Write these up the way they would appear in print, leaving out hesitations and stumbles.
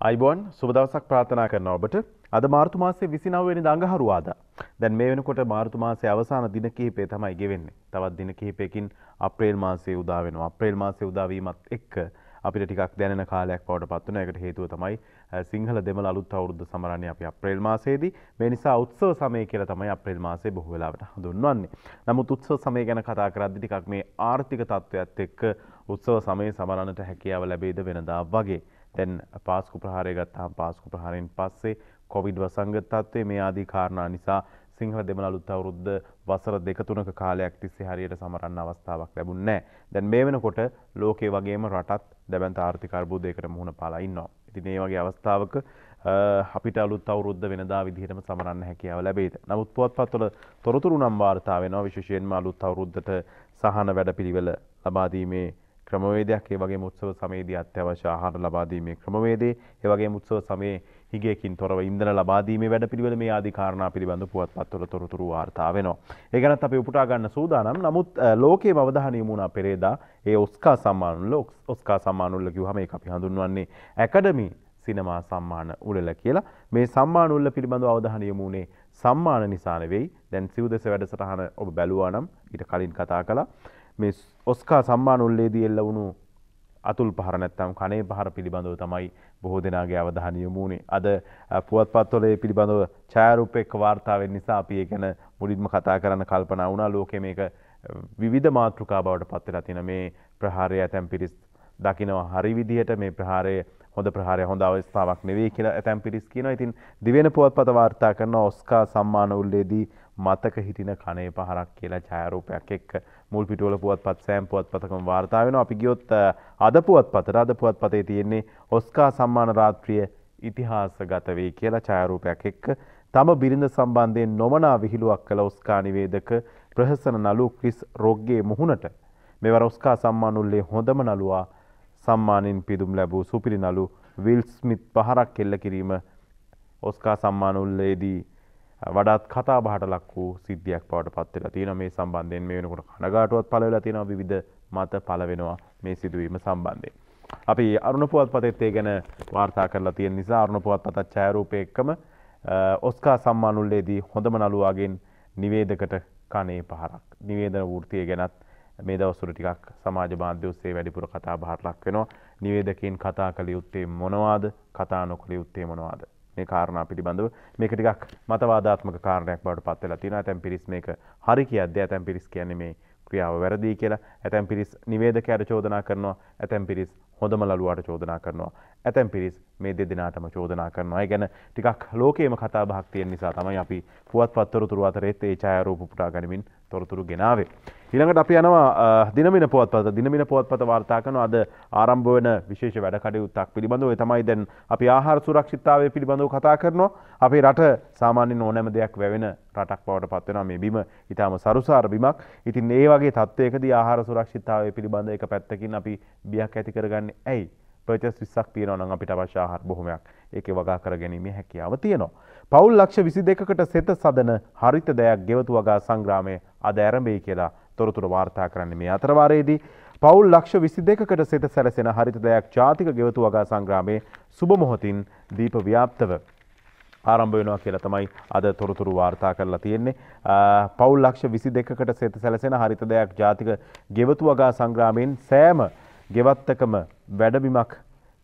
අයිබෝන් සුබ දවසක් ප්‍රාර්ථනා කරනවා ඔබට. අද මාර්තු මාසයේ 29 වෙනිදා අඟහරුවාදා. දැන් මේ වෙනකොට මාර්තු මාසයේ අවසාන දින කිහිපය තමයි ගෙවෙන්නේ. තවත් දින කිහිපයකින් අප්‍රේල් මාසයේ උදා වෙනවා. අප්‍රේල් මාසයේ උදා වීමත් එක්ක අපිට ටිකක් දැනෙන කාලයක් බවට පත් වෙනවා. ඒකට හේතුව තමයි සිංහල දෙමළ අලුත් අවුරුද්ද සමරන්නේ අපි අප්‍රේල් මාසයේදී. මේ නිසා උත්සව සමය කියලා තමයි අප්‍රේල් මාසය බොහෝ වෙලාවට හඳුන්වන්නේ. නමුත් උත්සව සමය ගැන කතා කරද්දී ටිකක් මේ ආර්ථික තත්ත්වයක් එක්ක උත්සව සමය සමරන්නට හැකියාව ලැබෙයිද වෙනදා වගේ. දැන් පාස්කු ප්‍රහාරය ගත්තාම පාස්කු ප්‍රහාරයෙන් පස්සේ කොවිඩ් වසංගත තත්ත්වයේ මේ ආදී කාරණා නිසා සිංහල දෙමළ අලුත් අවුරුද්ද වසර දෙක තුනක කාලයක් තිස්සේ හරියට සමරන්න අවස්ථාවක් ලැබුණේ නැහැ. දැන් මේ වෙනකොට ලෝකයේ වගේම රටත් දැවැන්ත ආර්ථික අර්බුදයකට මුහුණ පාලා ඉන්නවා. ඉතින් මේ වගේ අවස්ථාවක අපිට අලුත් අවුරුද්ද වෙනදා විදිහටම සමරන්න හැකියාව ලැබෙයිද? නමුත් පුවත්පත්වල තොරතුරු නම් වාර්තා වෙනවා විශේෂයෙන්ම අලුත් අවුරුද්දට සහන වැඩපිළිවෙල ලබා දීමේ ක්‍රමවේදයක්, ඒ වගේම උත්සව සමයේදී අත්‍යවශ්‍ය ආහාර ලබා දීමේ ක්‍රමවේදය, ඒ වගේම උත්සව සමයේ හිගයකින් තොරව ඉන්ධන ලබා දීමේ වැඩපිළිවෙල මේ ආදී කාරණා පිළිබඳව පුවත්පත්වල තොරතුරු වාර්තා වෙනවා. ඒ ගැනත් අපි උපුටා ගන්න සූදානම්. නමුත් ලෝකයේම අවධානය යොමු වුණා පෙරේදා ඒ ඔස්කා සම්මාන උළෙල කිව්වම ඒක අපි හඳුන්වන්නේ ඇකඩමි සිනමා සම්මාන උළෙල කියලා. මේ සම්මාන උළෙල පිළිබඳව අවධානය යොමු වුණේ සම්මාන නිසා නෙවෙයි. දැන් සිව්දෙස වැඩසටහන ඔබ බැලුවා නම් ඊට කලින් කතා කළා. මේ ඔස්කා සම්මාන උළෙලේදී එල්ල වුණු අතුල් පහර නැත්තම් කනේ පහර පිළිබඳව තමයි බොහෝ දෙනාගේ අවධානය යොමු වුණේ. අද පුවත්පත්වල මේ පිළිබඳව ඡායාරූප එක්ක වාර්තා වෙන නිසා අපි ඒ ගැන මුලින්ම කතා කරන්න කල්පනා වුණා. ලෝකයේ මේක විවිධ මාතෘකා බවට පත් වෙලා තියෙන මේ ප්‍රහාරය ඇතැම් පිරිස් දකිනවා හරි විදිහට මේ ප්‍රහාරය හොඳ ප්‍රහාරය හොඳ අවස්ථාවක් නෙවෙයි කියලා ඇතැම් පිරිස් කියනවා. ඉතින් දිවෙන පුවත්පත වාර්තා කරන ඔස්කා සම්මාන උළෙලේදී මතක හිටින කනේ පහරක් කියලා ඡායාරූපයක් එක්ක මුල් පිටුවල පුවත්පත් සෑම පුවත්පතකම වාර්තා වෙනවා. අපි ගියොත් අද පුවත්පතේ තියෙන්නේ ඔස්කා සම්මාන රාත්‍රිය ඉතිහාසගත වේ කියලා ඡායාරූපයක් එක්ක තම බිරිඳ සම්බන්ධයෙන් නොමනා විහිළුවක් කළ ඔස්කා නිවේදක ප්‍රහසන නළු ක්‍රිස් රොග්ගේ මුහුණට මෙවර ඔස්කා සම්මාන උළෙලේ හොඳම නළුවා සම්මානින් පිදුම් ලැබූ සුපිරි නළු විල් ස්මිත් පහරක් එල්ල කිරීම ඔස්කා සම්මාන උළෙලේදී වඩාත් කතා බහට ලක් වූ සිද්ධියක් බවට පත් වෙලා තියෙනවා. මේ සම්බන්ධයෙන් මේ වෙනකොට කනගාටුවක් පළ වෙලා තියෙනවා. විවිධ මත පළ වෙනවා මේ සිදුවීම සම්බන්ධයෙන්. අපි අරුණ පුවත්පතේත් ඒ ගැන වාර්තා කරලා තියෙන නිසා අරුණ පුවත්පතත් ඡායාරූපය එක්කම ඔස්කා සම්මාන උළෙලේදී හොඳම නළුවාගෙන් නිවේදකට කනේ පහරක්. නිවේදන වෘත්තිය ගැනත් මේ දවස්වල ටිකක් සමාජ මාධ්‍ය ඔස්සේ වැඩිපුර කතා බහට ලක් වෙනවා. නිවේදකයන් කතා කළ යුත්තේ මොනවාද? කතා නොකළ යුත්තේ මොනවාද? මේ කාරණා පිළිබඳව මේක ටිකක් මතවාදාත්මක කාරණයක් බවට පත් වෙලා තියෙනවා. ඇතැම් පිරිස් මේක හරි කියද්දී ඇතැම් පිරිස් කියන්නේ මේ ක්‍රියාව වැරදි කියලා. ඇතැම් පිරිස් නිවේදකයාට චෝදනා කරනවා. ඇතැම් පිරිස් හොඳම ලළුවාට චෝදනා කරනවා. ඇතැම් පිරිස් මේ දෙදෙනාටම චෝදනා කරනවා. ඒ ගැන ටිකක් ලෝකයේම කතා බහක් තියෙන නිසා තමයි අපි පුවත්පත් තොරතුරු අතරෙත් ඒ ඡායාරූප පුටා ගනිමින් තොරතුරු ගෙනාවේ. ඊළඟට අපි යනවා දිනමින පුවත්පත. දිනමින පුවත්පත වාර්තා කරන අද ආරම්භ වෙන විශේෂ වැඩ කටයුත්තක් පිළිබඳව. ඒ තමයි දැන් අපි ආහාර සුරක්ෂිතතාවය පිළිබඳව කතා කරනවා. අපේ රට සාමාන්‍යයෙන් ඕනෑම දෙයක් වැවෙන රටක් බවට පත් වෙනවා. මේ බිම ඊටාම සරුසාර බිමක්. ඉතින් මේ වගේ තත්ත්වයකදී ආහාර සුරක්ෂිතතාවය පිළිබඳ එක පැත්තකින් අපි බියක් ඇති කරගන්නේ ඇයි? පර්චස් 20ක් තියෙනවා නම් අපිට අවශ්‍ය ආහාර බොහොමයක් ඒකේ වගා කර ගැනීමේ හැකියාව තියෙනවා. පවුල් ලක්ෂ 22කට සෙත සදන හරිත දයක් ගෙවතු වගා සංග්‍රාමය අද ආරම්භයි කියලා තොරතුරු වාර්තා කරන්නේ. මේ අතරවාරයේදී පවුල් ලක්ෂ 22කට සෙත සැලසෙන හරිත දයක් ජාතික ගෙවතු වගා සංග්‍රාමයේ සුබ මොහොතින් දීප ව්‍යාප්තව ආරම්භ වෙනවා කියලා තමයි අද තොරතුරු වාර්තා කරලා තියෙන්නේ. පවුල් ලක්ෂ 22කට සෙත සැලසෙන හරිත දයක් ජාතික ගෙවතු වගා සංග්‍රාමයෙන් සෑම ගෙවත්තකම වැඩබිමක්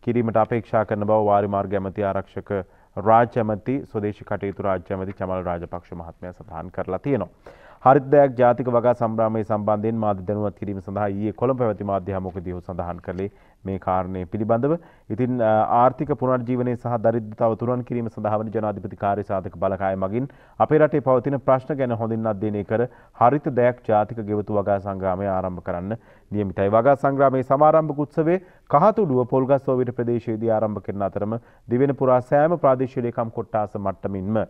කිරීමට අපේක්ෂා කරන බව වාරිමාර්ග ඇමති ආරක්ෂක රාජ්‍ය ඇමති ස්වදේශී කටයුතු රාජ්‍ය ඇමති චමල් රාජපක්ෂ මහත්මයා සඳහන් කරලා තියෙනවා. හරිත දයක් ජාතික වගා සම්බ්‍රාමයේ සම්බන්ධයෙන් මාධ්‍ය දැනුවත් කිරීම සඳහා ඊයේ කොළඹ පැවති මාධ්‍ය හමුවකදී ඔහු සඳහන් කළේ මේ කාරණේ පිළිබඳව. ඉතින් ආර්ථික පුනර්ජීවනයේ සහ දරිද්‍රතාව තුරන් කිරීම සඳහා වන ජනාධිපති කාර්යසාධක බලකාය මගින් අපේ රටේ පවතින ප්‍රශ්න ගැන හොඳින් අධ්‍යයනය කර හරිත දයක් ජාතික ගෙවතු වගා සංග්‍රාමය ආරම්භ කරන්න නියමිතයි. වගා සංග්‍රාමයේ සමාරම්භක උත්සවයේ කහතුඩුව පොල්ගස්සෝවිත ප්‍රදේශයේදී ආරම්භ කරන අතරම දිවෙන පුරා සෑම ප්‍රාදේශීය ලේකම් කොට්ටාස මට්ටමින්ම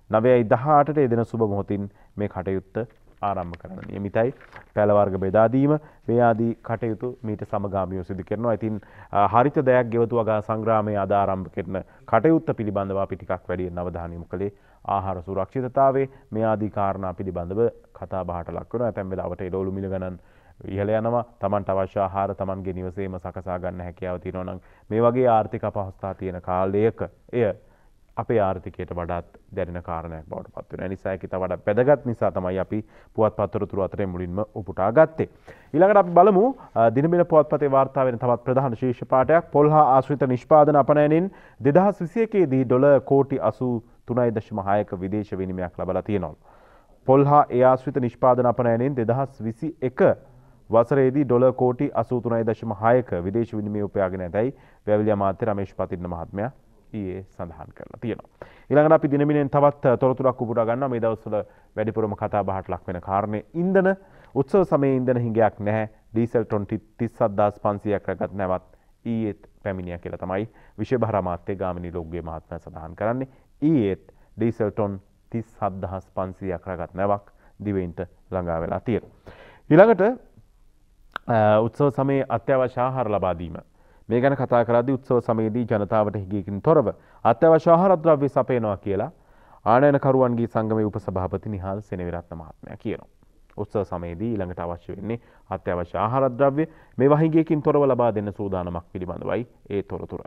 9:18ට එදින සුබ මොහොතින් මේ කටයුත්ත ආරම්භ කරන්න නියමිතයි. පැල වර්ග බෙදා දීම මේ ආදී කටයුතු මීට සමගාමීව සිදු කරනවා. ඉතින් හරිත දයක් ගෙවතු වගා සංග්‍රාමයේ අද ආරම්භ කරන කටයුත්ත පිළිබඳව අපි ටිකක් වැඩි අවධානය යොමු කළේ ආහාර සුරක්ෂිතතාවයේ මේ ආදී කාරණා පිළිබඳව කතා බහට ලක් වෙනවා. ඇතැම් වෙලාවට එළවලු මිල ගණන් ඉහළ යනවා. Tamanට අවශ්‍ය ආහාර Tamanගේ නිවසේම සකසා ගන්න හැකියාව තියෙනවා නම් මේ වගේ ආර්ථික අපහසුතාව තියෙන කාලයක එය අපේ ආර්ථිකයට වඩාත් දැනෙන කාරණයක් බවට පත් වෙනවා. ඒ නිසා ඒක තව වඩා වැදගත් නිසා තමයි අපි පුවත්පත් තොරතුරු අතරේ මුලින්ම උපුටා ගත්තේ. ඊළඟට අපි බලමු දිනබින පුවත්පතේ වාර්තා වෙන තවත් ප්‍රධාන ශීර්ෂ පාඨයක්. පොල්හා ආශ්‍රිත නිෂ්පාදන අපනයනින් 2021 දී ඩොලර් කෝටි 83.6ක විදේශ විනිමයක් ලැබලා තියෙනවා. පොල්හා ඒ ආශ්‍රිත නිෂ්පාදන අපනයනින් 2021 වසරේදී ඩොලර් කෝටි 83.6ක විදේශ විනිමය උපයාගෙන ඇතැයි වැවිලි අමාත්‍ය රමේෂ් පතිරණ මහත්මයා ඊයේ සඳහන් කරලා තියෙනවා. ඊළඟට අපි දිනමිනෙන් තවත් තොරතුරක් උපුටා ගන්නවා. මේ දවස්වල වැඩිපුරම කතා බහට ලක් වෙන කාරණේ ඉන්ධන උත්සව සමයේ ඉන්ධන හිඟයක් නැහැ. ඩීසල් ටොන් 37500ක් රැගත් නැවත් ඊයේත් පැමිණියා කියලා තමයි විශේෂ භාර අමාත්‍ය ගාමිණී ලොග්ගේ මහත්මයා සඳහන් කරන්නේ. ඊයේත් ඩීසල් ටොන් 37500ක් රැගත් නැවක් දිවයින්ට ළඟා වෙලා තියෙනවා. ඊළඟට උත්සව සමයේ අත්‍යවශ්‍ය ආහාර ලබා දීම. මේ ගැන කතා කරද්දී උත්සව සමයේදී ජනතාවට හිගයකින් තොරව අත්‍යවශ්‍ය ආහාර ද්‍රව්‍ය සපයනවා කියලා ආනයනකරුවන්ගේ සංගමේ උපසභාපති නිහාල් සෙනවිරත්න මහත්මයා කියනවා. උත්සව සමයේදී ඊළඟට අවශ්‍ය වෙන්නේ අත්‍යවශ්‍ය ආහාර ද්‍රව්‍ය මේවා හිගයකින් තොරව ලබා දෙන්න සූදානමක් පිළිබඳවයි ඒ තොරතුර.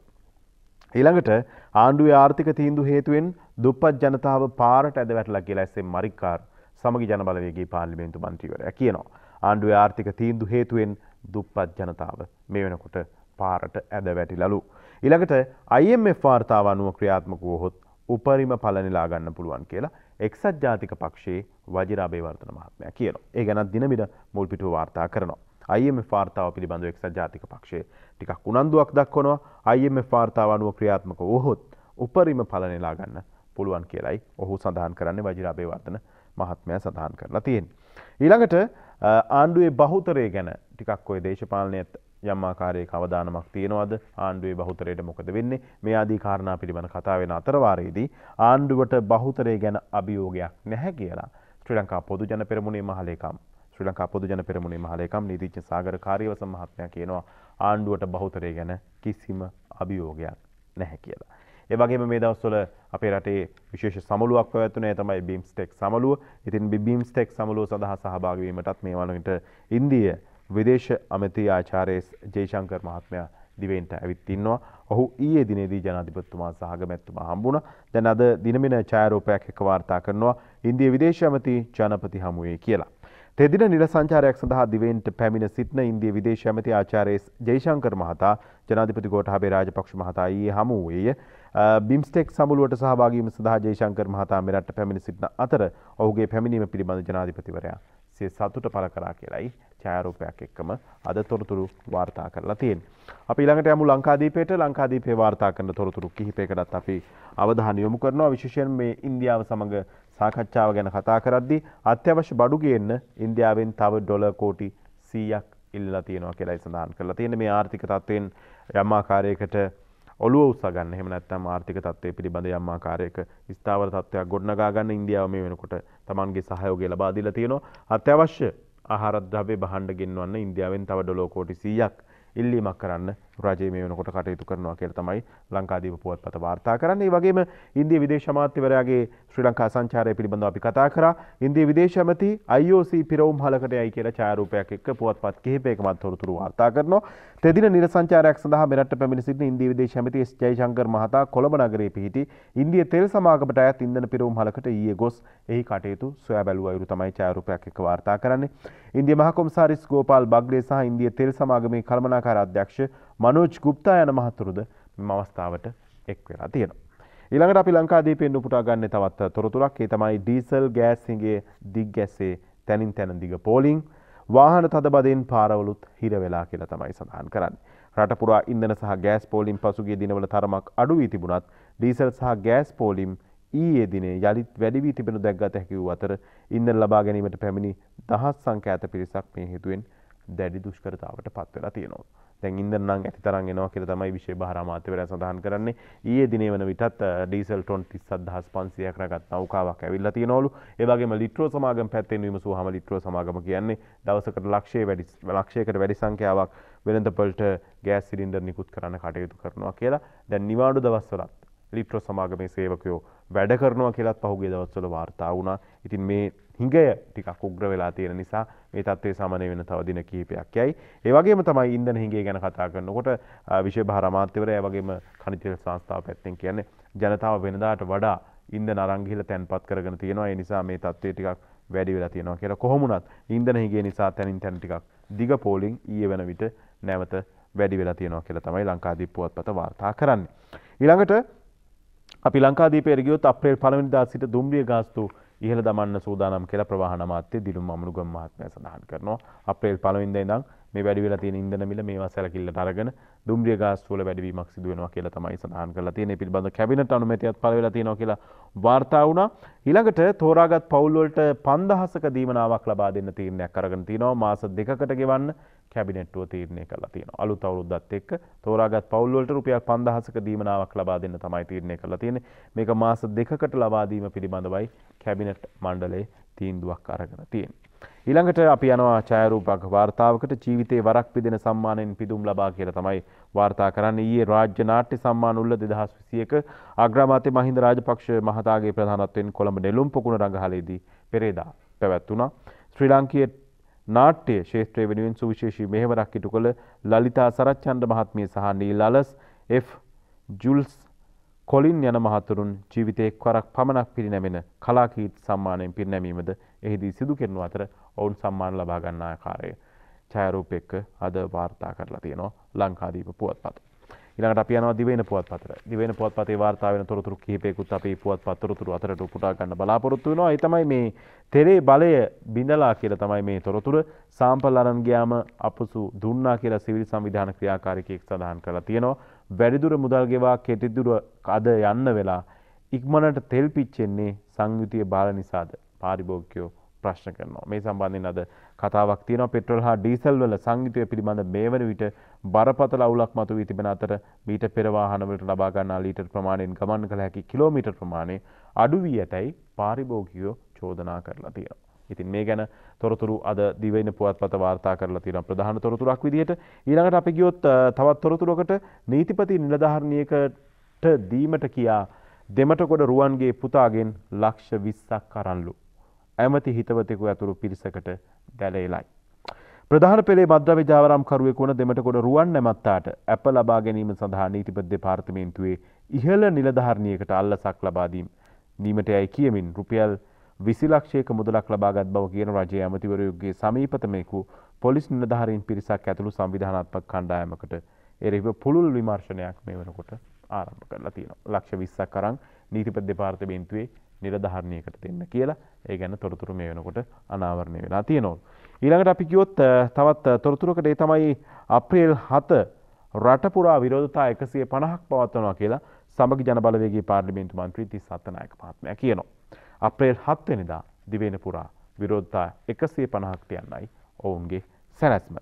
ඊළඟට ආණ්ඩුවේ ආර්ථික තීන්දුව හේතුවෙන් දුප්පත් ජනතාව පාරට ඇද වැටලා කියලා එස්.එම්. මරික්කාර් සමගි ජන බලවේගයේ පාර්ලිමේන්තු මන්ත්‍රීවරයා කියනවා. ආණ්ඩුවේ ආර්ථික තීන්දුව හේතුවෙන් දුප්පත් ජනතාව මේ වෙනකොට පාරට ඇද වැටිලලු. ඊළඟට IMF වාර්තාව අනුව ක්‍රියාත්මක වුවහොත් උපරිම ඵල නෙලා ගන්න පුළුවන් කියලා එක්සත් ජාතික පක්ෂයේ වජිර අබේවර්ධන මහත්මයා කියනවා. ඒ ගැන දිනමින මුල් පිටුව වාර්තා කරනවා. IMF වාර්තාව පිළිබඳව එක්සත් ජාතික පක්ෂයේ ටිකක් උනන්දුවක් දක්වනවා. IMF වාර්තාව අනුව ක්‍රියාත්මක වුවහොත් උපරිම ඵල නෙලා ගන්න පුළුවන් කියලයි ඔහු සඳහන් කරන්නේ. වජිර අබේවර්ධන මහත්මයා සඳහන් කරලා තියෙන්නේ. ඊළඟට ආණ්ඩුවේ බහුතරය ගැන ටිකක් ඔය දේශපාලනයත් යම් ආකාරයක අවධානමක් තියෙනවද? ආණ්ඩුවේ බහුතරයට මොකද වෙන්නේ? මේ ආදී කාරණා පිළිබඳ කතා වෙන අතරවාරයේදී ආණ්ඩුවට බහුතරය ගැන අභියෝගයක් නැහැ කියලා ශ්‍රී ලංකා පොදු ජන පෙරමුණේ මහලේකම් නීතිඥ සාගර කාර්යවසම් මහත්මයා කියනවා ආණ්ඩුවට බහුතරය ගැන කිසිම අභියෝගයක් නැහැ කියලා. ඒ වගේම මේ දවස්වල අපේ රටේ විශේෂ සමුළුවක් පැවැත්වුණේ තමයි බිම්ස්ටෙක් සමුළුව. ඉතින් බිම්ස්ටෙක් සමුළුව සඳහා සහභාගී වීමටත් මේ වන විට ඉන්දිය විදේශ අමති ආචාර්ය ජයශංකර් මහත්මයා දිවයින්ට ඇවිත් ඉන්නවා. ඔහු ඊයේ දිනේදී ජනාධිපතිතුමා සහ අගමැතිතුමා හම්බුණා. දැන් අද දිනමින ඡායාරූපයක් එක්ක වාර්තා කරනවා ඉන්දිය විදේශ අමති ජනපති හමුවේ කියලා. තෙදින නිල සංචාරයක් සඳහා දිවයින්ට පැමිණ සිටින ඉන්දිය විදේශ අමති ආචාර්ය ජයශංකර් මහතා ජනාධිපති ගෝඨාභය රාජපක්ෂ මහතා ඊයේ හමු වූයේ. බිම්ස්ටෙක් සමුළුවට සහභාගී වීම සඳහා ජයශංකර් මහතා මෙරට පැමිණ සිටින අතර ඔහුගේ පැමිණීම පිළිබඳ ජනාධිපතිවරයා සිය සතුට පළ කරා කියලායි ඡායාරූපයක් එක්කම අද තොරතුරු වාර්තා කරලා තියෙන්නේ. අපි ඊළඟට යමු ලංකාදීපයට. ලංකාදීපේ වාර්තා කරන තොරතුරු කිහිපයකටත් අපි අවධානය යොමු කරනවා. විශේෂයෙන් මේ ඉන්දියාව සමග සාකච්ඡාව ගැන කතා කරද්දී අත්‍යවශ්‍ය බඩු ගේන්න ඉන්දියාවෙන් තව ඩොලර් කෝටි 100ක් ඉල්ලලා තියෙනවා කියලායි සඳහන් කරලා තියෙන්නේ. මේ ආර්ථික තත්ත්වයෙන් යම් ආකාරයකට ඔළුව උස්සා ගන්න. එහෙම නැත්නම් ආර්ථික තත්ත්වය පිළිබඳ යම් ආකාරයක ස්ථාවර තත්ත්වයක් ගොඩනගා ගන්න ඉන්දියාව මේ වෙනකොට තමන්ගේ සහයෝගය ලබා දීලා තියෙනවා. අත්‍යවශ්‍ය ආහාර ද්‍රව්‍ය භාණ්ඩ ගෙන්වන්න ඉන්දියාවෙන් තව ඩොලර් කෝටි 100ක් ඉල්ලීමක් කරන්න රජය මේ වෙනකොට කටයුතු කරනවා කියලා තමයි ලංකාදීප පුවත්පත වාර්තා කරන්නේ. ඒ වගේම ඉන්දිය විදේශ අමාත්‍යවරයාගේ ශ්‍රී ලංකා සංචාරය පිළිබඳව අපි කතා කරා. ඉන්දිය විදේශ ඇමති IOC පිරවුම්හලකට යයි කියලා ඡායාරූපයක් එක්ක පුවත්පත් කිහිපයකම තොරතුරු වාර්තා කරනවා. තෙදින නිල සංචාරයක් සඳහා මෙරට පැමිණ සිටින ඉන්දිය විදේශ ඇමති එස් ජයශංකර් මහතා කොළඹ නගරයේ පිහිටි ඉන්දිය තෙල් සමාගමට අයත් ඉන්ධන පිරවුම්හලකට ඊයේ ගොස් එහි කටයුතු සොයා බැලුව අයුරු තමයි ඡායාරූපයක් එක්ක වාර්තා කරන්නේ. ඉන්දිය මහ කොමසාරිස් ගෝපාල් බග්ඩේ සහ ඉන්දිය තෙල් සමාගමේ කළමනාකාර අධ්‍යක්ෂ මනෝජ් ගුප්තා යන මහතුරුද මෙම අවස්ථාවට එක් වෙලා තියෙනවා. ඊළඟට අපි ලංකාදීපෙන් උපුටා ගන්න තවත් තොරතුරක්. ඒ තමයි ඩීසල් ගෑස් හිඟේ දිග්ගැස්සේ තැනින් තැන දිග පෝලිං වාහන තදබදෙන් පාරවලුත් හිර වෙලා කියලා තමයි සඳහන් කරන්නේ. රට පුරා ඉන්ධන සහ ගෑස් පෝලිම් පසුගිය දිනවල තරමක් අඩු වී තිබුණත් ඩීසල් සහ ගෑස් පෝලිම් ඊයේ දිනේ යලිත් වැඩි වී තිබෙනු දැක්ගත හැකි වූ අතර ඉන්ධන ලබා ගැනීමට පැමිණි දහස් සංඛ්‍යාත පිරිසක් මේ හේතුවෙන් දැඩි දුෂ්කරතාවට පත් වෙලා තියෙනවා. දැන් ඉන්ධන නම් ඇති තරම් එනවා කියලා තමයි විශේෂ බාහිර අමාත්‍යවරයා සඳහන් කරන්නේ. ඊයේ දිනේ වන විටත් ඩීසල් ටොන් 37500ක් රැගත් නෞකාවක් ඇවිල්ලා තියෙනවලු. ඒ වගේම ලිට්‍රෝ සමාගම පැත්තෙන් විමසුවාම ලිට්‍රෝ සමාගම කියන්නේ දවසකට ලක්ෂයකට වැඩි සංඛ්‍යාවක් වෙළඳපොළට ගෑස් සිලින්ඩර් නිකුත් කරන්න කටයුතු කරනවා කියලා. දැන් නිවාඩු දවස්වලත් ලිට්‍රෝ සමාගමේ සේවකයෝ වැඩ කරනවා කියලාත් පහුගිය දවස්වල වාර්තා වුණා. ඉතින් මේ හිඟය ටිකක් උග්‍ර වෙලා තියෙන නිසා මේ තත්ත්වය සමනය වෙන තව දින කිහිපයක් යයි. ඒ වගේම තමයි ඉන්ධන හිඟය ගැන කතා කරනකොට විශේෂ භාර අමාත්‍යවරයා ඒ වගේම khනිජ තෙල් සංස්ථාව පැත්තෙන් කියන්නේ ජනතාව වෙනදාට වඩා ඉන්ධන අරන් ගිහිල්ලා තැන්පත් කරගෙන තියෙනවා. ඒ නිසා මේ තත්ත්වය ටිකක් වැඩි වෙලා තියෙනවා කියලා. කොහොම වුණත් ඉන්ධන හිඟය නිසා තැනින් තැන ටිකක් දිග පෝලිං ඊයේ වෙන විට නැවත වැඩි වෙලා තියෙනවා කියලා තමයි ලංකාදීප පුවත්පත වාර්තා කරන්නේ. ඊළඟට අපි ලංකාදීපයට ගියොත් අප්‍රේල් 1 වෙනිදා සිට දුම්රිය ගාස්තු ඉහළ දමන්න සූදානම් කියලා ප්‍රවාහන අමාත්‍ය දිලුම් අමනුගම මහත්මයා සඳහන් කරනවා. අප්‍රේල් 1 වෙනිදා ඉඳන් මේ වැඩි වෙලා තියෙන ඉන්ධන මිල මේවා සැලකිල්ලට අරගෙන දුම්රිය ගාස්තු වල වැඩිවීමක් සිදු වෙනවා කියලා තමයි සඳහන් කරලා තියෙන්නේ. පිළිබඳ කැබිනට් අනුමැතියත් පළ වෙලා තියෙනවා කියලා වාර්තා වුණා. ඊළඟට තෝරාගත් පවුල් වලට 5000ක දීමනාවක් ලබා දෙන්න තීරණයක් අරගෙන තිනවා. මාස 2කට ගෙවන්න කැබිනට්ටුව තීරණය කරලා තියෙනවා. අලුත් අවුරුද්දත් එක්ක තෝරාගත් පවුල් වලට රුපියල් 5000ක දීමනාවක් ලබා දෙන්න තමයි තීරණය කරලා තියෙන්නේ. මේක මාස 2කට ලබා දීම පිළිබඳවයි කැබිනට් මණ්ඩලයේ තීන්දුවක් අරගෙන තියෙන්නේ. ඊළඟට අපි යනවා ඡායාරූපක වාර්තාවකට. ජීවිතේ වරක් පිදෙන සම්මානයෙන් පිදුම් ලබා කියලා තමයි වාර්තා කරන්නේ. ඊයේ රාජ්‍ය නාට්‍ය සම්මාන උල්ල 2021 අග්‍රාමාත්‍ය මහින්ද රාජපක්ෂ මහතාගේ ප්‍රධානත්වයෙන් කොළඹ නෙළුම් පොකුණ රංගහලේදී පෙරේදා පැවැත්වුණා. ශ්‍රී ලාංකීය නාට්‍ය ක්ෂේත්‍රයේ වෙනුවෙන් සුවිශේෂී මෙහෙවරක් ඉටු කළ ලලිතා සරච්චන්ද්‍ර මහත්මිය සහ නීලලස් F ජුල්ස් කොලින් යන මහතුරුන් ජීවිතයේ එක්වරක් පමණක් පිරිනැමෙන කලාකීර්ති සම්මානයෙන් පිරිනැමීමද එහිදී සිදු කෙරෙනු අතර ඔවුන් සම්මාන ලබා ගන්න ආකාරය ඡායාරූප එක්ක අද වාර්තා කරලා තියෙනවා ලංකාදීප පුවත්පත. ඊළඟට අපි යනවා දිවයින පුවත්පතට. දිවයින පුවත්පතේ වාර්තා වෙන තොරතුරු කිහිපයකුත් අපි පුවත්පත් තොරතුරු අතරට උපුටා ගන්න බලාපොරොත්තු වෙනවා. ඒ තමයි මේ තෙරේ බලය බිඳලා කියලා තමයි මේ තොරතුර. සාම්පල් අරන් ගියාම අපසු දුන්නා කියලා සිවිල් සංවිධාන ක්‍රියාකාරිකයෙක් සඳහන් කරලා තියෙනවා. වැඩිදුර මුදල් ගෙවා කෙටිදුර අද යන්න වෙලා ඉක්මනට තෙල් පිච්චෙන්නේ සංයුතිය බාල නිසාද පාරිභෝගිකයෝ ප්‍රශ්න කරනවා. මේ සම්බන්ධයෙන් අද කතාවක් තියෙනවා. පෙට්‍රල් හා ඩීසල් වල සංයුතිය පිළිබඳ මේ වන විට බරපතල අවුලක් මතුවී තිබෙන අතර මීට පෙර වාහන වලට ලබා ගන්නා ලීටර් ප්‍රමාණයෙන් ගමන් කළ හැකි කිලෝමීටර් ප්‍රමාණය අඩු වී ඇතැයි පාරිභෝගිකයෝ චෝදනා කරලා තියෙනවා. ඉතින් මේ ගැන තොරතුරු අද දිවයින පුවත්පත වාර්තා කරලා තියෙන ප්‍රධාන තොරතුරක් විදිහට. ඊළඟට අපි ගියොත් තවත් තොරතුරකට නීතිපති නිලධාරිනියකට දීමට කියා දෙමටකොඩ රුවන්ගේ පුතාගෙන් ලක්ෂ 20ක් අරන්ලු. ඇමති හිතවතෙකු ඇතුළු පිරිසකට දැලේලයි. ප්‍රධාන පෙළේ මද්ද්‍රව්‍ය ජාවාරම්කරුවෙකු වන දෙමටකොඩ රුවන් නැමැත්තාට ඇප ලබා ගැනීම සඳහා නීතිපති දෙපාර්තමේන්තුවේ ඉහළ නිලධාරිනියකට අල්ලසක් ලබා දීමට යයි කියමින් රුපියල් 20 ලක්ෂයක මුදලක් ලබාගත් බව කියන රජයේ ඇමතිවරයෙකුගේ සමීපතමෙකු පොලිස් නිලධාරීන් පිරිසක් ඇතුළු සංවිධානාත්මක කණ්ඩායමකට එරෙහිව පුළුල් විමර්ශනයක් මේ වෙනකොට ආරම්භ කරලා තියෙනවා. ලක්ෂ 20ක් අරන් නීතිපති දෙපාර්තමේන්තුවේ නිලධාරිනියකට දෙන්න කියලා ඒ ගැන තොරතුරු මේ වෙනකොට අනාවරණය වෙලා තියෙනවා. ඊළඟට අපි කියොත් තවත් තොරතුරකට ඒ තමයි අප්‍රේල් 7 රට පුරා විරෝධතා 150ක් පවත්වනවා කියලා සමගි ජන බලවේගයේ පාර්ලිමේන්තු මන්ත්‍රී තිස්ස අත්තනායක මහත්මයා කියනවා. අප්‍රේල් 7 වෙනිදා දිවයින පුරා විරෝධතා 150ක් යන්නයි ඔවුන්ගේ සැලැස්ම.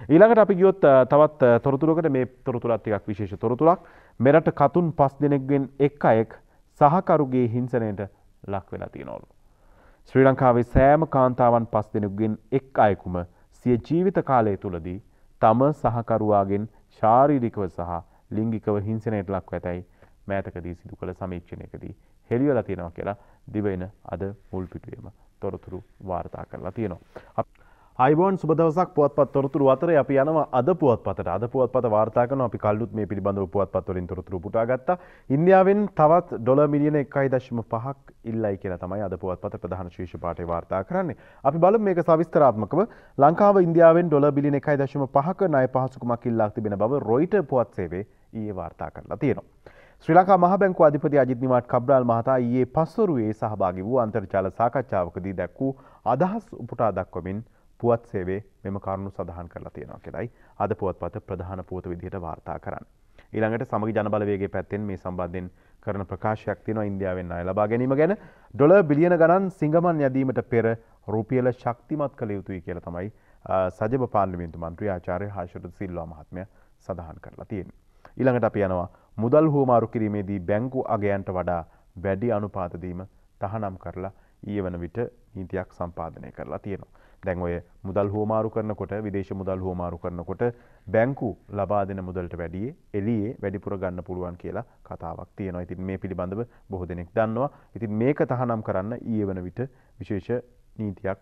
ඊළඟට අපි ගියොත් තවත් තොරතුරකට මේ තොරතුරත් ටිකක් විශේෂ තොරතුරක්. මෙරට කතුන් 5 දෙනෙක්ගෙන් එක් අයෙක් සහකරුගේ හිංසනයට ලක් වෙලා තියෙනවලු. ශ්‍රී ලංකාවේ සෑම කාන්තාවන් 5 දෙනෙකුගෙන් එක් අයෙකුම සිය ජීවිත කාලය තුලදී තම සහකරුවාගෙන් ශාරීරිකව සහ ලිංගිකව හිංසනයට ලක්ව ඇතැයි මෑතකදී සිදු කළ සමීක්ෂණයකදී හෙළිවෙලා තියෙනවා කියලා දිවයින අද මුල් පිටුවේම තොරතුරු වාර්තා කරලා තියෙනවා. ආයිබෝන් සුබ දවසක් පුවත්පත් තොරතුරු අතරේ අපි යනවා අද පුවත්පතට. අද පුවත්පත වාර්තා කරනවා අපි කල්ලුත් මේ පිළිබඳව පුවත්පත් වලින් තොරතුරු පුටා ගත්තා. ඉන්දියාවෙන් තවත් ඩොලර් මිලියන 1.5ක් ඉල්ලයි කියලා තමයි අද පුවත්පත ප්‍රධාන ශීර්ෂ පාඨය වාර්තා කරන්නේ. අපි බලමු මේක සවිස්තරාත්මකව. ලංකාව ඉන්දියාවෙන් ඩොලර් බිලියන 1.5ක ණය පහසුකමක් ඉල්ලා තිබෙන බව රොයිටර් පුවත් සේවයේ ඊයේ වාර්තා කරලා තියෙනවා. ශ්‍රී ලංකා මහ බැංකුව අධිපති අජිත් නිවාඩ් කබ්‍රාල් මහතා ඊයේ පස්වරුවේ සහභාගී වූ අන්තර්ජාල සාකච්ඡාවකදී දැක් වූ අදහස් උපුටා දක්වමින් පුවත් සේවයේ මෙම කරුණු සඳහන් කරලා තියෙනවා කියලායි අද පුවත්පත ප්‍රධාන පුවත විදිහට වාර්තා කරන්නේ. ඊළඟට සමගි ජන බලවේගයේ පැත්තෙන් මේ සම්බන්ධයෙන් කරන ප්‍රකාශයක් තියෙනවා ඉන්දියාවෙන් ණය ලබා ගැනීම ගැන. ඩොලර් බිලියන ගණන් සිංගමන් යැදීමට පෙර රුපියල ශක්තිමත් කළ යුතුයි කියලා තමයි සජිබ පාර්ලිමේන්තු මන්ත්‍රී ආචාර්ය හර්ෂවර්ධන සිල්වා මහත්මයා සඳහන් කරලා තියෙන්නේ. ඊළඟට අපි යනවා මුදල් හුවමාරු කිරීමේදී බැංකු අගයන්ට වඩා වැඩි අනුපාත දීම තහනම් කරලා ඊයේ වන විට නීතියක් සම්පාදනය කරලා තියෙනවා. දැන් ඔය මුදල් හුවමාරු කරනකොට විදේශ මුදල් හුවමාරු කරනකොට බැංකු ලබා දෙන මුදලට වැඩිය එළියේ වැඩිපුර ගන්න පුළුවන් කියලා කතාවක් තියෙනවා. ඉතින් මේ පිළිබඳව බොහෝ දෙනෙක් දන්නවා. ඉතින් මේක තහනම් කරන්න ඊයේ වන විට විශේෂ නීතියක්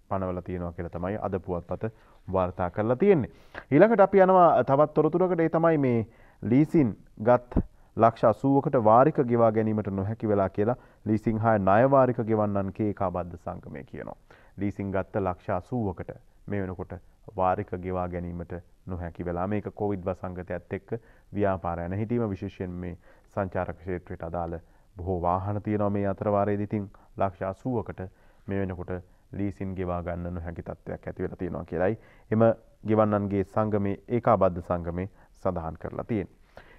පනවලා තියෙනවා කියලා තමයි අද පුවත්පත වාර්තා කරලා තියෙන්නේ. ඊළඟට අපි යනවා තවත් තොරතුරකට. ඒ තමයි මේ ලීසින් ගත් ලක්ෂ 80කට වාරික ගෙවා ගැනීමට නොහැකි වෙලා කියලා ලීසින් හා ණය වාරික ගෙවන්නන්ගේ ඒකාබද්ධ සංගමය කියනවා. ලීසින් ගත්ත ලක්ෂ 80කට මේ වෙනකොට වාරික ගෙවා ගැනීමට නොහැකි වෙලා මේක කොවිඩ් වසංගතයත් එක්ක ව්‍යාපාරය නැහිටීම විශේෂයෙන් මේ සංචාරක ක්ෂේත්‍රයට අදාළ බොහෝ වාහන තියෙනවා මේ අතර වාරයේදී. ඉතින් ලක්ෂ 80කට මේ වෙනකොට ලීසින් ගෙවා ගන්න නොහැකි තත්ත්වයක් ඇති වෙලා තියෙනවා කියලායි එම ගෙවන්නන්ගේ සංගමේ ඒකාබද්ධ සංගමේ සඳහන් කරලා තියෙන්නේ.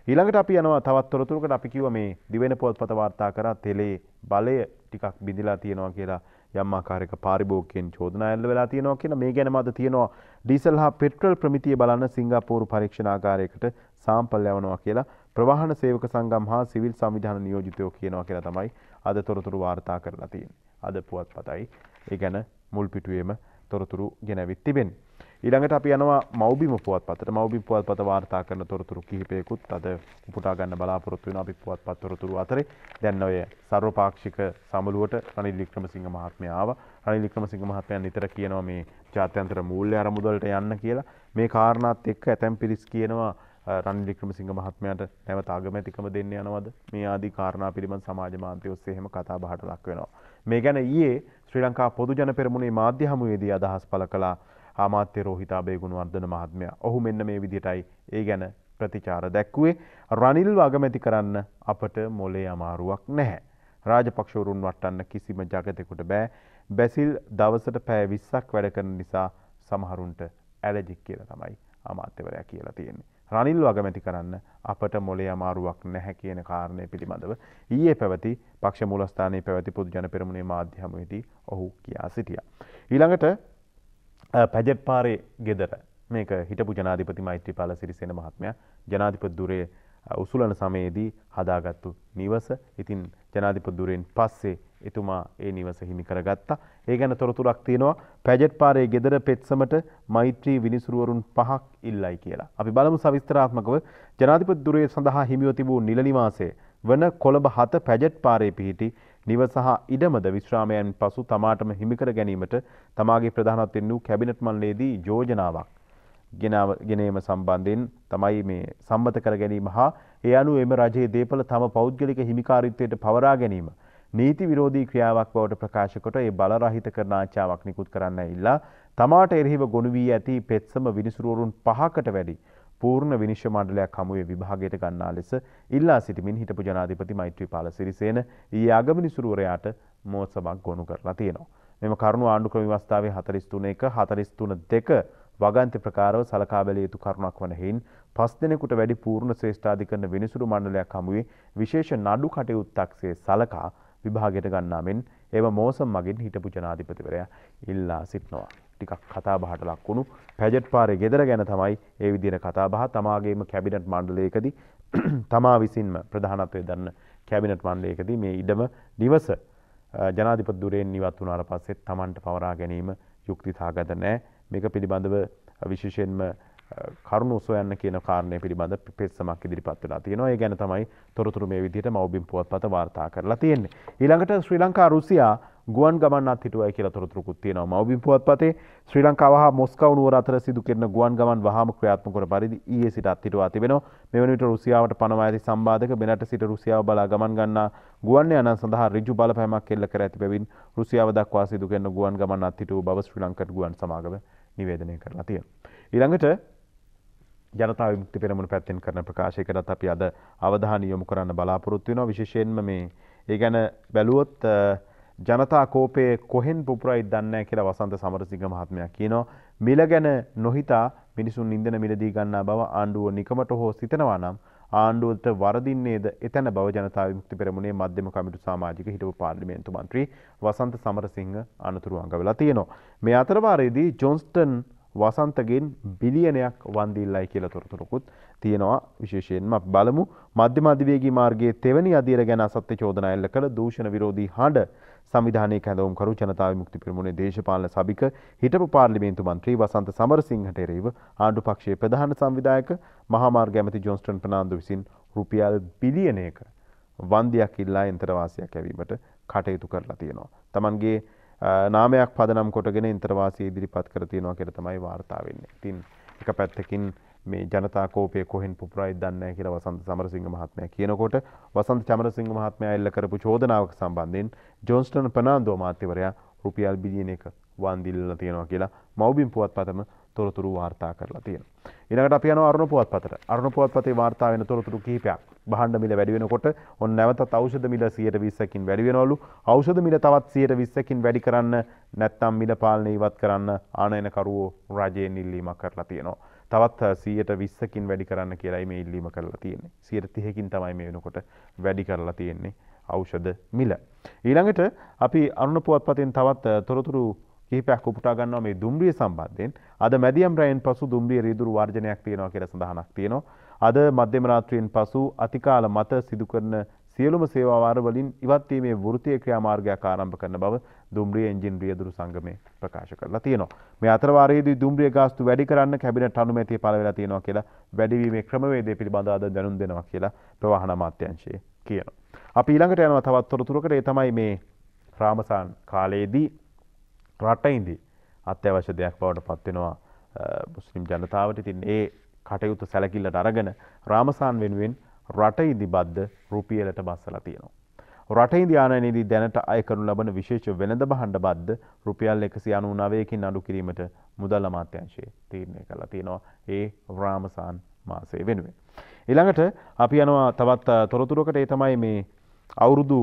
ඊළඟට අපි යනවා තවත් තොරතුරකට. අපි කිව්වා මේ දිවෙන පුවත්පත වාර්තා කරා තෙලේ බලය ටිකක් බිඳිලා තියෙනවා කියලා යම් ආකාරයක පාරිභෝගිකයන් චෝදනා එල්ල වෙලා තියෙනවා කියලා. මේ ගැනම අද තියෙනවා ඩීසල් හා පෙට්‍රල් ප්‍රමිතිය බලන්න සිංගප්පූරු පරීක්ෂණාගාරයකට සාම්පල් යවනවා කියලා ප්‍රවාහන සේවක සංගම් හා සිවිල් සංවිධාන නියෝජිතයෝ කියනවා කියලා තමයි අද තොරතුරු වාර්තා කරලා තියෙන්නේ. අද පුවත්පතයි ඒ ගැන මුල් පිටුවේම තොරතුරු ගෙනවිත් තිබෙන්නේ. ඊළඟට අපි යනවා මව්බිම පුවත්පතට. මව්බිම පුවත්පත වාර්තා කරන තොරතුරු කිහිපයකුත් අද උපුටා ගන්න බලාපොරොත්තු වෙනවා අපි පුවත්පත් තොරතුරු අතරේ. දැන් ඔය සර්වපාක්ෂික සමුළුවට රනිල් වික්‍රමසිංහ මහත්මයා ආවා. රනිල් වික්‍රමසිංහ මහත්මයා නිතර කියනවා මේ ජාත්‍යන්තර මූල්‍ය අරමුදලට යන්න කියලා. මේ කාරණාත් එක්ක ඇතැම් පිරිස් කියනවා රනිල් වික්‍රමසිංහ මහත්මයාට නැවත අගමැතිකම දෙන්න යනවද? මේ ආදී කාරණා පිළිබඳ සමාජ මාධ්‍ය ඔස්සේ එහෙම කතා බහට ලක් වෙනවා. මේ ගැන ඊයේ ශ්‍රී ලංකා පොදු ජන පෙරමුණේ මාධ්‍ය හමුවේදී අදහස් පළ කළා අමාත්‍ය රෝහිතාබේ ගුණවර්ධන මහත්මයා. ඔහු මෙන්න මේ විදිහටයි ඒ ගැන ප්‍රතිචාර දැක්ුවේ. රනිල්ව අගමැති කරන්න අපට මොලේ අමාරුවක් නැහැ. රාජපක්ෂවරුන් වටන්න කිසිම ජගතෙකුට බෑ. බැසිල් දවසට පැය 20ක් වැඩ කරන නිසා සමහරුන්ට ඇලර්ජික් කියලා තමයි අමාත්‍යවරයා කියලා තියෙන්නේ. රනිල්ව අගමැති කරන්න අපට මොලේ අමාරුවක් නැහැ කියන කාරණය පිළිබඳව ඊයේ පැවති පක්ෂ මූලස්ථානයේ පැවති පොදු ජන පෙරමුණේ මාධ්‍ය හමුවේදී ඔහු කියා සිටියා. ඊළඟට පැජට් පාරේ ගෙදර මේක හිටපු ජනාධිපති මෛත්‍රීපාල සිරිසේන මහත්මයා ජනාධිපති ධුරයේ උසුලන සමයේදී හදාගත්තු නිවස. ඉතින් ජනාධිපති ධුරයෙන් පස්සේ එතුමා ඒ නිවස හිමි කරගත්තා. ඒ ගැන තොරතුරක් තියෙනවා. පැජට් පාරේ ගෙදර පෙත්සමට මෛත්‍රී විනිසුරුවරුන් 5ක් ඉල්ලයි කියලා. අපි බලමු සවිස්තරාත්මකව ජනාධිපති ධුරයේ සඳහා හිමිව තිබූ නිල නිවාසය වන කොළඹ 7 පැජට් පාරේ පිහිටි නිවස හා ඉඩමද විශ්‍රාමයන් පසු තමාටම හිමි කර ගැනීමට තමාගේ ප්‍රධානත්වයෙන් වූ කැබිනට් මණ්ඩලයේදී යෝජනාවක් ගෙනීම සම්බන්ධයෙන් තමයි මේ සම්මත කර ගැනීම හා ඒ අනුව එම රජයේ දේපල තම පෞද්ගලික හිමිකාරීත්වයට පවරා ගැනීම නීති විරෝධී ක්‍රියාවක් බවට ප්‍රකාශ කොට ඒ බල රහිත කරන ආචාවක් නිකුත් කරන්න ඉල්ලා තමාට එරෙහිව ගොනු වී ඇති පෙත්සම විනිසුරුවරුන් 5කට වැඩි පූර්ණ විනිශ්චය මණ්ඩලයක් හමුවේ විභාගයට ගන්නා ලෙස ඉල්ලා සිටිමින් හිටපු ජනාධිපති මෛත්‍රීපාල සිරිසේන ඊයේ අගවිනිසුරුවරයාට මෝසමක් ගොනු කරලා තියෙනවා. මෙම කරුණු ආණ්ඩුක්‍රම ව්‍යවස්ථාවේ 43 1 වගන්ති ප්‍රකාරව සලකා බැලිය යුතු කරුණක් වන හේයින් 5 දෙනෙකුට වැඩි පූර්ණ ශ්‍රේෂ්ඨාධිකරණ විනිසුරු මණ්ඩලයක් හමුවේ විශේෂ නඩු කටයුත්තක්සේ සලකා විභාගයට ගන්නා මෙන් ඒව මෝසම් මගින් හිටපු ජනාධිපතිවරයා ඉල්ලා සිටිනවා. ටිකක් කතා බහට ලක් වුණු පැජට් පාරේ ගෙදර ගැන තමයි ඒ විදිහට කතා බහ. තමාගේම කැබිනට් මණ්ඩලයකදී තමා විසින්ම ප්‍රධානත්වයේ දරන කැබිනට් මණ්ඩලයකදී මේ ඉඩම නිවස ජනාධිපති ධුරයෙන් ඉවත් වුණාට පස්සේ තමන්ට පවරා ගැනීම යුක්තිසහගත නැහැ. මේක පිළිබඳව විශේෂයෙන්ම කරුණු සොයන්න කියන කාරණය පිළිබඳ පෙත්සමක් ඉදිරිපත් වෙලා තියෙනවා. ඒ ගැන තමයි තොරතුරු මේ විදිහට මව්බිම් පුවත්පත වාර්තා කරලා තියෙන්නේ. ඊළඟට ශ්‍රී ලංකා රුසියා ගුවන් ගමන් අත්හිටුවයි කියලා තොරතුරුකුත් තියෙනවා. මව්බිම් පුවත්පතේ ශ්‍රී ලංකාව හා මොස්කව් නුවර අතර සිදු කෙරෙන ගුවන් ගමන් වහාම ක්‍රියාත්මක වන පරිදි ඊයේ සිට අත්හිටුවා තිබෙනවා. මේ වන විට රුසියාවට පනවා ඇති සම්බාධක මෙරට සිට රුසියාව බලා ගමන් ගන්නා ගුවන් යානන් සඳහා ඍජු බලපෑමක් එල්ල කර ඇති බැවින් රුසියාව දක්වා සිදු කෙරෙන ගුවන් ගමන් අත්හිටුව බව ශ්‍රී ලංකා ගුවන් සමාගම නිවේදනය කරලා තියෙනවා. ඊළඟට ජනතා විමුක්ති පෙරමුණ පැත්තෙන් කරන ප්‍රකාශයකටත් අපි අද අවධානය යොමු කරන්න බලාපොරොත්තු වෙනවා. විශේෂයෙන්ම මේ ඒ ගැන බැලුවොත් ජනතා කෝපයේ කොහෙන් පුපුරයිද දන්නේ නැහැ කියලා වසන්ත සමරසිංහ මහත්මයා කියනවා. මිල ගැන නොහිතා මිනිසුන් ඉන්ධන මිලදී ගන්නා බව ආණ්ඩුව නිකමට හෝ සිතනවා නම් ආණ්ඩුවට වරදින්නේද එතන බව ජනතා විමුක්ති පෙරමුණේ මධ්‍යම කමිටු සමාජික හිටපු පාර්ලිමේන්තු මන්ත්‍රී වසන්ත සමරසිංහ අනතුරු අඟවලා තියෙනවා. මේ අතර වාරයේදී ජොන්ස්ටන් වසන්තගෙන් බිලියනයක් වන්දි ඉල්ලයි කියලා තොරතුරුකුත් තියෙනවා. විශේෂයෙන්ම අපි බලමු මධ්‍යම අධිවේගී මාර්ගයේ තෙවැනි අදියර ගැන අසත්‍ය චෝදනා එල්ල කළ දූෂණ විරෝධී හඬ සංවිධානයේ කැඳවුම්කරු ජනතා විමුක්ති පෙරමුණේ දේශපාලන සභික හිටපු පාර්ලිමේන්තු මන්ත්‍රී වසන්ත සමරසිංහට එරෙහිව ආණ්ඩු පක්ෂයේ ප්‍රධාන සංවිධායක මහා මාර්ග ඇමති ජොන්ස්ටන් ප්‍රනාන්දු විසින් රුපියල් බිලියනයක වන්දියක් ඉල්ලා යන්ත්‍ර වාසියක් යැවීමට කටයුතු කරලා තියෙනවා. Tamanගේ නාමයක් පදනම් කොටගෙන ඉන්තරවාසී ඉදිරිපත් කර තියෙනවා කියලා තමයි වාර්තා වෙන්නේ. ඉතින් එක පැත්තකින් මේ ජනතා කෝපය කොහෙන් පුපුරයිද දන්නේ නැහැ කියලා වසන්ත සමරසිංහ මහත්මයා කියනකොට වසන්ත සමරසිංහ මහත්මයා එල්ල කරපු චෝදනාවක සම්බන්ධයෙන් ජොන්ස්ටන් පර්නාන්දෝ අමාත්‍යවරයා රුපියල් බිලියන 1 වන්දිල්ලලා තියෙනවා කියලා මව්බිම් පුවත්පතම තොරතුරු වාර්තා කරලා තියෙනවා. ඊළඟට අපි යනවා අරුණ පුවත්පතට. අරුණ පුවත්පතේ වාර්තා වෙන තොරතුරු කිහිපයක්. භාණ්ඩ මිල වැඩි වෙනකොට ඔන්න නැවතත් ඖෂධ මිල 120කින් වැඩි වෙනවලු. ඖෂධ මිල තවත් 120කින් වැඩි කරන්න නැත්නම් මිල පාලනය ඉවත් කරන්න ආනයනකරුවෝ රජයෙන් ඉල්ලීමක් කරලා තියෙනවා. තවත් 120කින් වැඩි කරන්න කියලායි මේ ඉල්ලීම කරලා තියෙන්නේ. 130කින් තමයි මේ වෙනකොට වැඩි කරලා තියෙන්නේ ඖෂධ මිල. ඊළඟට අපි අරුණ පුවත්පතෙන් තවත් තොරතුරු කිහිපයක් උපුටා ගන්නවා මේ දුම්රිය සම්බන්ධයෙන්. අද මැදියම් රැයෙන් පසු දුම්රිය රීදුරු වර්ජනයක් තියෙනවා කියලා සඳහනක් තියෙනවා. අද මධ්‍යම රාත්‍රියෙන් පසු අතිකාල මත සිදු කරන සියලුම සේවා වාර වලින් ඉවත් වීමේ වෘත්තීය ක්‍රියාමාර්ගයක් ආරම්භ කරන බව දුම්රිය එන්ජින් රියදුරු සංගමය ප්‍රකාශ කරලා තියෙනවා. මේ අතර වාරයේදී දුම්රිය ගාස්තු වැඩි කරන්න කැබිනට් අනුමැතිය පළ වෙලා තියෙනවා කියලා වැඩිවීමේ ක්‍රමවේදය පිළිබඳව අද දැනුම් දෙනවා කියලා ප්‍රවාහන අමාත්‍යාංශය කියනවා. අපි ඊළඟට යනවා තවත් තොරතුරකට. ඒ තමයි මේ රාමසාන් කාලයේදී රටින්දී අත්‍යවශ්‍ය දෙයක් බවට පත් වෙනවා මුස්ලිම් ජනතාවට. ඉතින් ඒ කටයුතු සැලකිල්ලට අරගෙන රාමසාන් වෙනුවෙන් රටඉදි බද්ද රුපියලට බස්සලා තියෙනවා. රටඉදි ආනයනයේදී දැනට අය කරනු ලබන විශේෂ වෙළඳ භාණ්ඩ බද්ද රුපියල් 199කින් අඩු කිරීමට මුදල් අමාත්‍යාංශය තීරණය කළා තියෙනවා ඒ රාමසාන් මාසය වෙනුවෙන්. ඊළඟට අපි යනවා තවත් තොරතුරකට. ඒ තමයි මේ අවුරුදු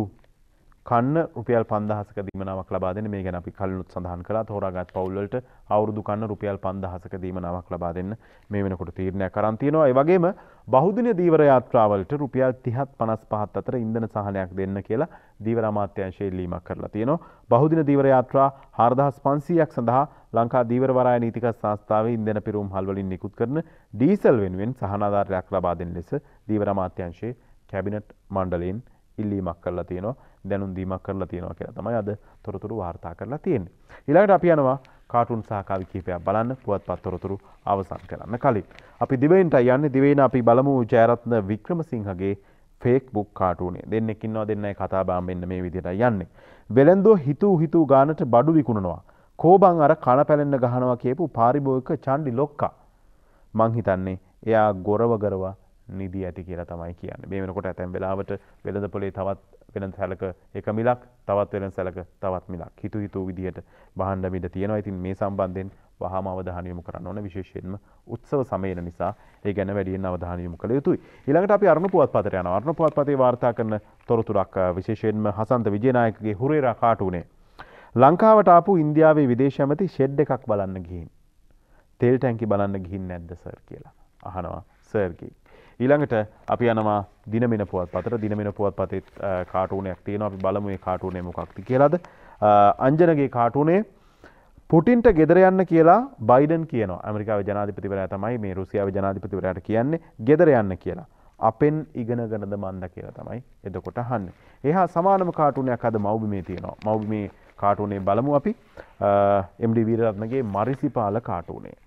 කන්න රුපියල් 5000ක දීමනාවක් ලබා දෙන්න. මේ ගැන අපි කලිනුත් සඳහන් කළා. තෝරාගත් පවුල් වලට අවුරුදු කන්න රුපියල් 5000ක දීමනාවක් ලබා දෙන්න මේ වෙනකොට තීරණයක් අරන් තියෙනවා. ඒ වගේම බහුදින දීවර යාත්‍රාවලට රුපියල් 30ත් 55ත් අතර ඉන්ධන සහනයක් දෙන්න කියලා දීවර අමාත්‍යාංශය ඉල්ලීමක් කරලා තියෙනවා. බහුදින දීවර යාත්‍රා 4500ක් සඳහා ලංකා දීවර වරාය නීතික සංස්ථාවේ ඉන්ධන පිරුම් හල් වලින් නිකුත් කරන ඩීසල් වෙනුවෙන් සහනාධාරයක් ලබා දෙන්න ලෙස දීවර අමාත්‍යාංශයේ කැබිනට් මණ්ඩලයෙන් ඉල්ලීමක් කරලා තියෙනවා. දැනුම් දීමක් කරලා තියෙනවා කියලා තමයි අද තොරතුරු වාර්තා කරලා තියෙන්නේ. ඊළඟට අපි යනවා කාටුන් සහ කවි කිහිපයක් බලන්න පුවත්පත් තොරතුරු අවසන් කරන්න කලින්. අපි දිවයිනට යන්නේ. දිවයින අපි බලමු ජයරත්න වික්‍රමසිංහගේ ෆේක් බුක් කාටුනේ. දෙන්නෙක් ඉන්නවා. දෙන්නයි කතා බහ මෙන්න මේ විදිහට යන්නේ. වෙලෙන්දෝ හිතූ ගානට බඩු විකුණනවා. කෝබන් අර කන පැලෙන්න ගහනවා කියපු පාරිභෝගික චණ්ඩි ලොක්කා. මං හිතන්නේ එයා ගොරව ගරව නිදි ඇති කියලා තමයි කියන්නේ. මේ වෙනකොට ඇතැම් වෙලාවට වෙළඳ පොලේ තවත් වෙළඳ සැලක එක මිලක්, තවත් වෙළඳ සැලක තවත් මිලක්. හිතූ විදිහට භාණ්ඩ මිල තියෙනවා. ඉතින් මේ සම්බන්ධයෙන් වහාම අවධානය යොමු කරන්න ඕන. විශේෂයෙන්ම උත්සව සමයන නිසා ඒ ගැන වැඩියෙන් අවධානය යොමු කළ යුතුයි. ඊළඟට අපි අරුණ පුවත්පතට යනවා. අරුණ පුවත්පතේ වාර්තා කරන තොරතුරක් විශේෂයෙන්ම හසන්ත විජේනායකගේ හුරේරා කාටුනේ. ලංකාවට ආපු ඉන්දියාවේ විදේශ ඇමති ෂෙඩ් එකක් බලන්න ගිහින් තෙල් ටැංකි බලන්න ගිහින් නැද්ද සර් කියලා අහනවා සර්ගේ. ඊළඟට අපි යනවා දිනමින පුවත්පතට. දිනමින පුවත්පතේ කාටුනයක් තියෙනවා. අපි බලමු මේ කාටුනේ මොකක්ද කියලාද. අංජනගේ කාටුනේ පුටින්ට ගෙදර යන්න කියලා බයිඩන් කියනවා. ඇමරිකාවේ ජනාධිපතිවරයා තමයි මේ රුසියාවේ ජනාධිපතිවරයාට කියන්නේ ගෙදර යන්න කියලා. අපෙන් ඉගෙනගෙනද මන්ද කියලා තමයි එතකොට අහන්නේ. එහා සමානම කාටුනයක් අද මව්බිමේ තියෙනවා. මව්බිමේ කාටුනේ බලමු අපි. එම්.ඩී. වීරරත්නගේ මරිසිපාල කාටුනේ.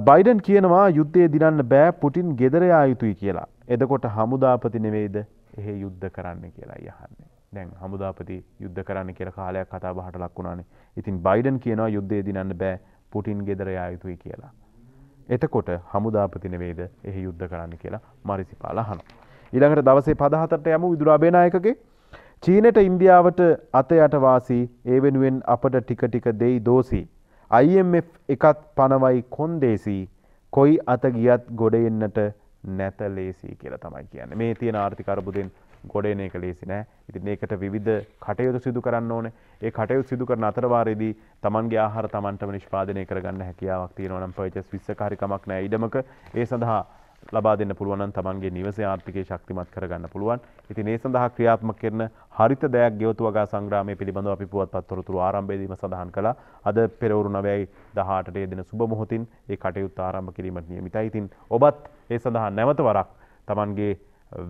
බයිඩන් කියනවා යුද්ධය දිනන්න බෑ පුටින් ගෙදර යා යුතුයි කියලා. එතකොට හමුදාපති නෙවෙයිද එහෙ යුද්ධ කරන්න කියලා යහන්නේ. දැන් හමුදාපති යුද්ධ කරන්න කියලා කාලයක් කතා බහට ලක් වුණානේ. ඉතින් බයිඩන් කියනවා යුද්ධය දිනන්න බෑ පුටින් ගෙදර යා යුතුයි කියලා. එතකොට හමුදාපති නෙවෙයිද එහෙ යුද්ධ කරන්න කියලා මරිසිපාල අහනවා. ඊළඟට දවසේ 14ට යමු විදුර අබේනායකගේ චීනට ඉන්දියාවට අත යට වාසී ඒ වෙනුවෙන් අපට ටික ටික දෙයි දෝසී. IMF එකත් පනවයි කොන්දේසි කොයි අත ගියත් ගොඩ එන්නට නැත ලේසි කියලා තමයි කියන්නේ. මේ තියෙන ආර්ථික අර්බුදෙන් ගොඩ එන එක ලේසි නෑ. ඉතින් ඒකට විවිධ කටයුතු සිදු කරන්න ඕනේ. ඒ කටයුතු සිදු කරන අතරවාරයේදී Tamanගේ ආහාර Tamanටම නිෂ්පාදනය කරගන්න හැකියාවක් තියෙනවා නම් පර්චේස් 20ක හරි කමක් නෑ ඉඩමක. ඒ සඳහා ලබා දෙන්න පුළුවන් නම් Tamanගේ නිවසේ ආර්ථිකය ශක්තිමත් කරගන්න පුළුවන්. ඉතින් ඒ සඳහා ක්‍රියාත්මක කරන හරිත දයක් ගෙවතු වගා සංග්‍රාමයේ පිළිබඳව අපි පුවත්පත් තොරතුරු ආරම්භයේදීම සඳහන් කළා. අද පෙරවරු 9:18ට යෙදෙන සුබ මොහොතින් ඒ කටයුත්ත ආරම්භ කිරීමට නියමිතයි. ඉතින් ඔබත් ඒ සඳහා නැවත වරක් Tamanගේ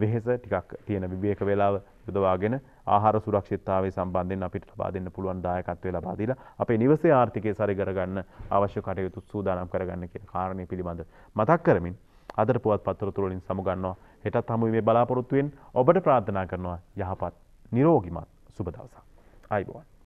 වෙහෙස ටිකක් තියෙන විවේක වේලාව යොදවාගෙන ආහාර සුරක්ෂිතතාවය සම්බන්ධයෙන් අපිට ලබා දෙන්න පුළුවන් දායකත්වය ලබා දීලා අපේ නිවසේ ආර්ථිකය සරිකර ගන්න අවශ්‍ය කටයුතු සූදානම් කරගන්න කියන කාරණේ පිළිබඳ මතක් කරමින් අදට පුවත්පත් තොරතුරු වලින් සමුගන්නවා. හෙටත් හමු වීමේ බලාපොරොත්තු වෙන ඔබට ප්‍රාර්ථනා කරනවා යහපත් නිරෝගිමත් සුබ දවසක්. ආයුබෝවන්.